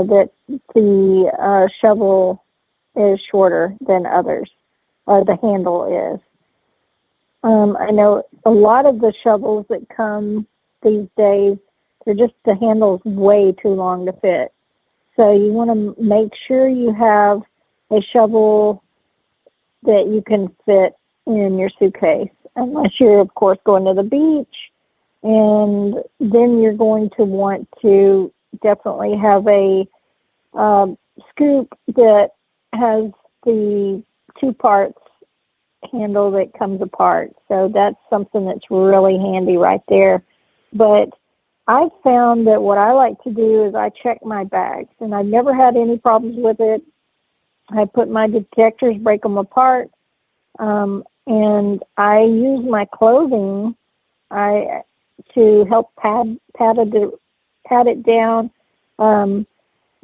that the shovel is shorter than others, or the handle is. I know a lot of the shovels that come these days, the handle's way too long to fit. So you want to make sure you have a shovel that you can fit in your suitcase, unless you're, of course, going to the beach. And then you're going to want to definitely have a scoop that has the two parts handle that comes apart. So that's something that's really handy right there. But I've found that what I like to do is I check my bags, and I've never had any problems with it. I put my detectors, break them apart, and I use my clothing to help pat it down.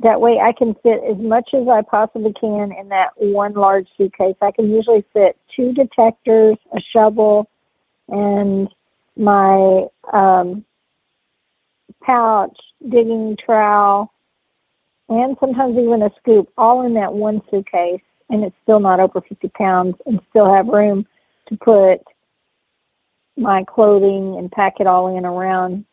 That way I can fit as much as I possibly can in that one large suitcase. I can usually fit 2 detectors, a shovel, and my pouch, digging trowel, and sometimes even a scoop, all in that one suitcase, and it's still not over 50 pounds, and still have room to put my clothing and pack it all in around.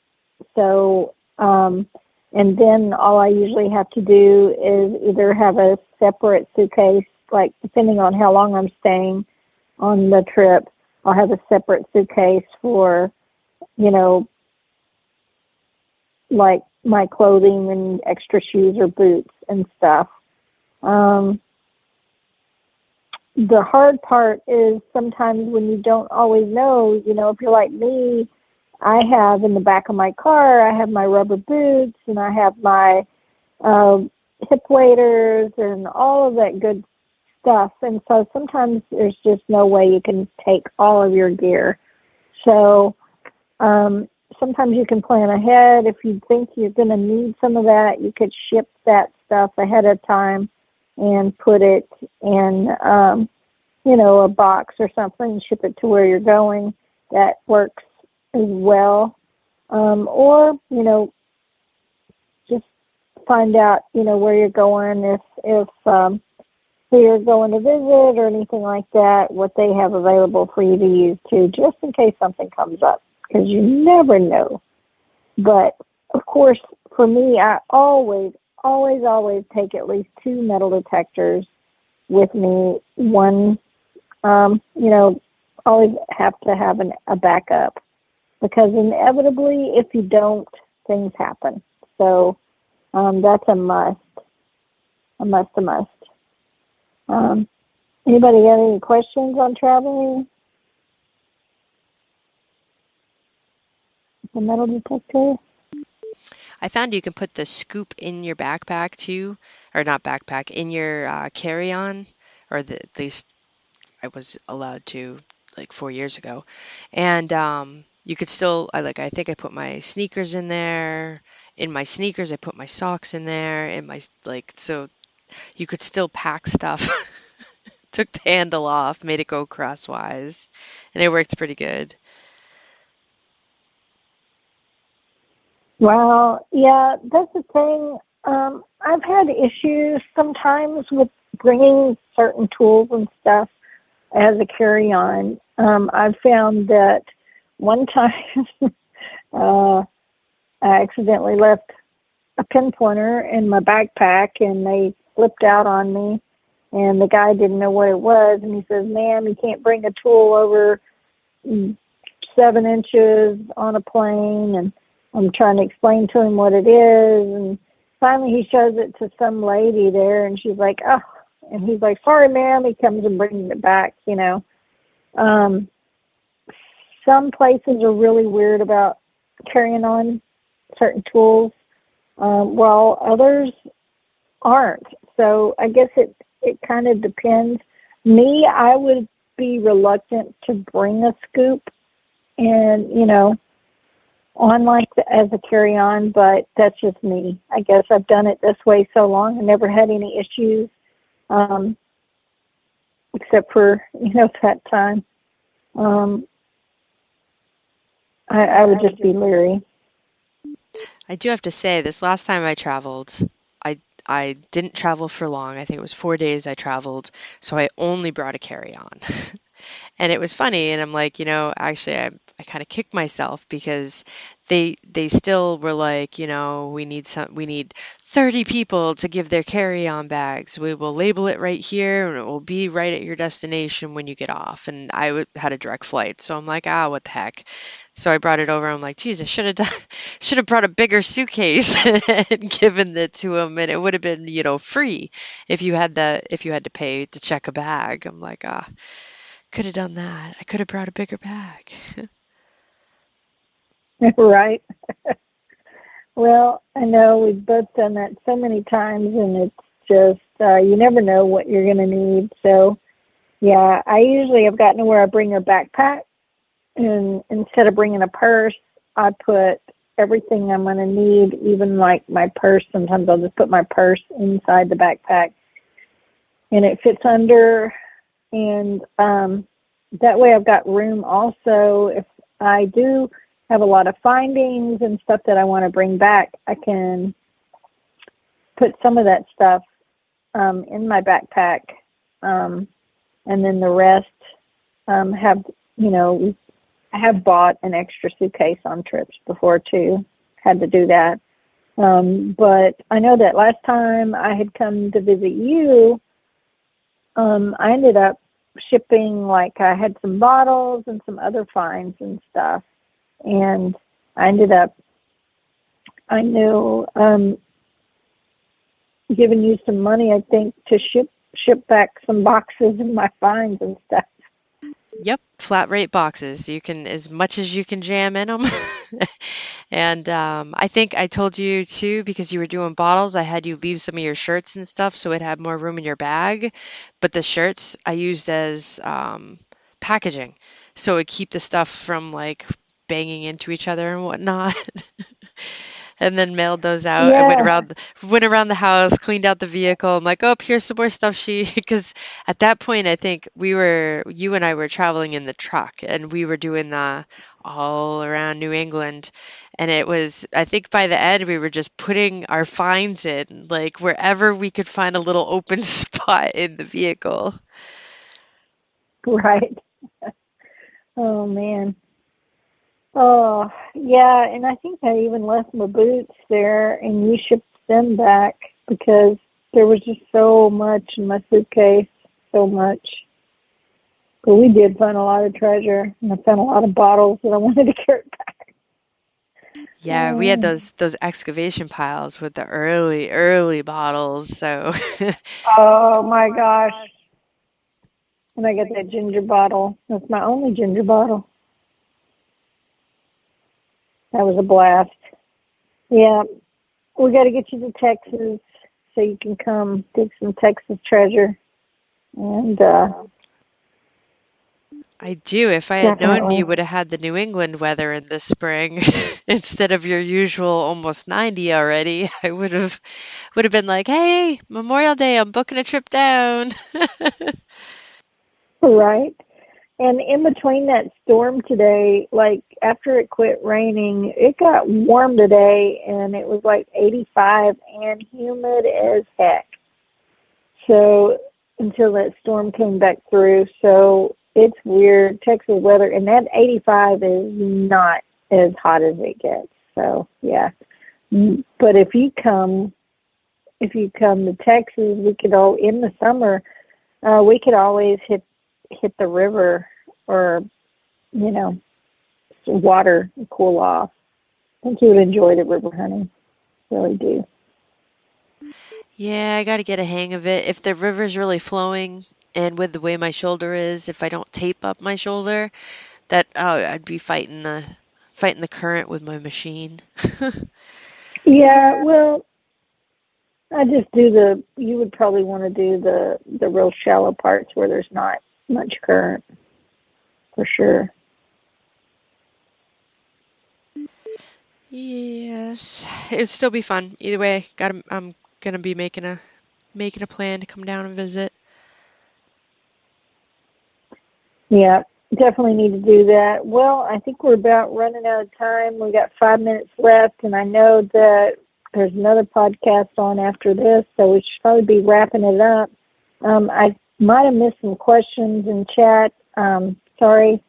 So, and then all I usually have to do is either have a separate suitcase, like depending on how long I'm staying on the trip, I'll have a separate suitcase for, like my clothing and extra shoes or boots and stuff. The hard part is sometimes when you don't always know, if you're like me, I have in the back of my car, I have my rubber boots and I have my hip waders and all of that good stuff. And so sometimes there's just no way you can take all of your gear. So sometimes you can plan ahead. If you think you're going to need some of that, you could ship that stuff ahead of time and put it in, a box or something and ship it to where you're going. That works as well. Or, just find out, where you're going, if who you're going to visit or anything like that, what they have available for you to use too, just in case something comes up, because you never know. But, of course, for me, I always take at least 2 metal detectors with me. One, always have to have a backup, because inevitably, if you don't, things happen. So that's a must. Anybody got any questions on traveling? The metal detector? I found you can put the scoop in your backpack too, or not backpack, in your carry-on, or at least I was allowed to like 4 years ago. And you could still, I think I put my sneakers in there. In my sneakers, I put my socks in there, and so you could still pack stuff. Took the handle off, made it go crosswise, and it worked pretty good. Well, yeah, that's the thing. I've had issues sometimes with bringing certain tools and stuff as a carry-on. I've found that one time I accidentally left a pinpointer in my backpack, and they flipped out on me, and the guy didn't know what it was, and he says, "Ma'am, you can't bring a tool over 7 inches on a plane," and I'm trying to explain to him what it is, and finally he shows it to some lady there, and she's like, "Oh," and he's like, "Sorry, ma'am." He comes and brings it back, Some places are really weird about carrying on certain tools, while others aren't. So I guess it kind of depends. Me, I would be reluctant to bring a scoop and, on as a carry-on, but that's just me. I guess I've done it this way so long and never had any issues, except for, that time. I would just be leery. I do have to say, this last time I traveled, I didn't travel for long. I think it was 4 days I traveled, so I only brought a carry-on. And it was funny, and I'm like, actually, I kind of kicked myself because they still were like, we need 30 people to give their carry-on bags. We will label it right here, and it will be right at your destination when you get off. And had a direct flight, so I'm like, what the heck? So I brought it over. I'm like, geez, I should have brought a bigger suitcase and given it to him, and it would have been, free if you had to pay to check a bag. I'm like, could have done that. I could have brought a bigger bag. Right. Well, I know we've both done that so many times, and it's just, you never know what you're going to need. So, yeah, I usually have gotten to where I bring a backpack, and instead of bringing a purse, I put everything I'm going to need, even like my purse. Sometimes I'll just put my purse inside the backpack, and it fits under. And that way I've got room also. If I do have a lot of findings and stuff that I want to bring back, I can put some of that stuff in my backpack. And then the rest I have bought an extra suitcase on trips before too. Had to do that. But I know that last time I had come to visit you, I ended up shipping, like I had some bottles and some other finds and stuff. And I ended up, giving you some money, I think, to ship back some boxes of my finds and stuff. Yep, flat rate boxes. You can, as much as you can jam in them. And I think I told you too, because you were doing bottles, I had you leave some of your shirts and stuff so it had more room in your bag. But the shirts I used as packaging, so it would keep the stuff from like banging into each other and whatnot. And then mailed those out. I Yeah, went around the house, cleaned out the vehicle. I'm like, oh, here's some more stuff. Because at that point, I think you and I were traveling in the truck, and we were doing the all around New England. And it was, I think by the end, we were just putting our finds in, like wherever we could find a little open spot in the vehicle. right. Oh, man. Oh, yeah, and I think I even left my boots there, and you shipped them back because there was just so much in my suitcase, so much. But we did find a lot of treasure, and I found a lot of bottles that I wanted to carry back. Yeah, we had those excavation piles with the early bottles. So Oh, my gosh. And I got that ginger bottle. That's my only ginger bottle. That was a blast. Yeah, we got to get you to Texas so you can come dig some Texas treasure. And I do. If I had known you definitely. would have had the New England weather in the spring instead of your usual almost 90 already, I would have been like, "Hey, Memorial Day, I'm booking a trip down." Right. And in between that storm today, like after it quit raining, it got warm today and it was like 85 and humid as heck. So until that storm came back through. So it's weird. Texas weather, and that 85 is not as hot as it gets. So yeah. But if you come to Texas, we could all in the summer, we could always hit the river or some water and cool off. I think you would enjoy the river hunting. Really do. Yeah, I got to get a hang of it. If the river's really flowing and with the way my shoulder is, if I don't tape up my shoulder, I'd be fighting the current with my machine. Yeah, well, I just do you would probably want to do the real shallow parts where there's not much current, for sure. Yes, it would still be fun. Either way, I'm gonna be making a plan to come down and visit. Yeah, definitely need to do that. Well, I think we're about running out of time. We got 5 minutes left, and I know that There's another podcast on after this, so we should probably be wrapping it up. I might have missed some questions in chat. Sorry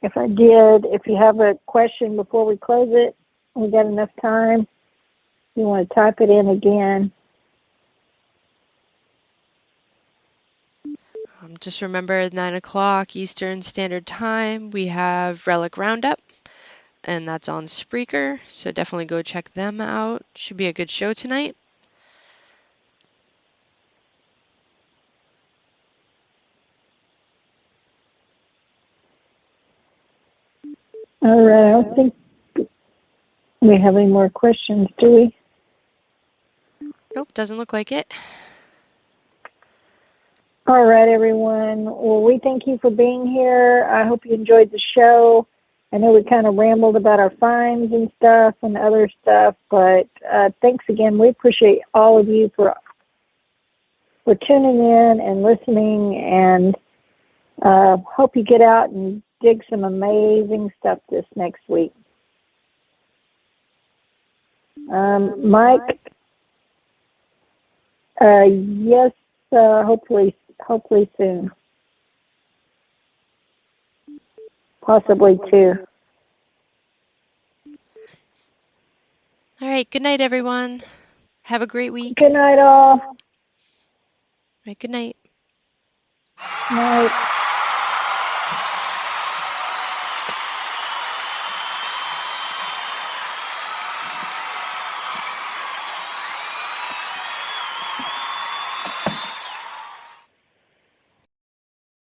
if I did. If you have a question before we close it, we got enough time. You want to type it in again. Just remember 9 o'clock Eastern Standard Time, we have Relic Roundup, and that's on Spreaker, so definitely go check them out. Should be a good show tonight. All right, I don't think we have any more questions, do we? Nope, doesn't look like it. All right, everyone. Well, we thank you for being here. I hope you enjoyed the show. I know we kind of rambled about our finds and stuff and other stuff, but thanks again. We appreciate all of you for tuning in and listening, and hope you get out and dig some amazing stuff this next week. Mike, yes, hopefully soon. Possibly two. All right, good night, everyone. Have a great week. Good night, all. All right, good night. Night.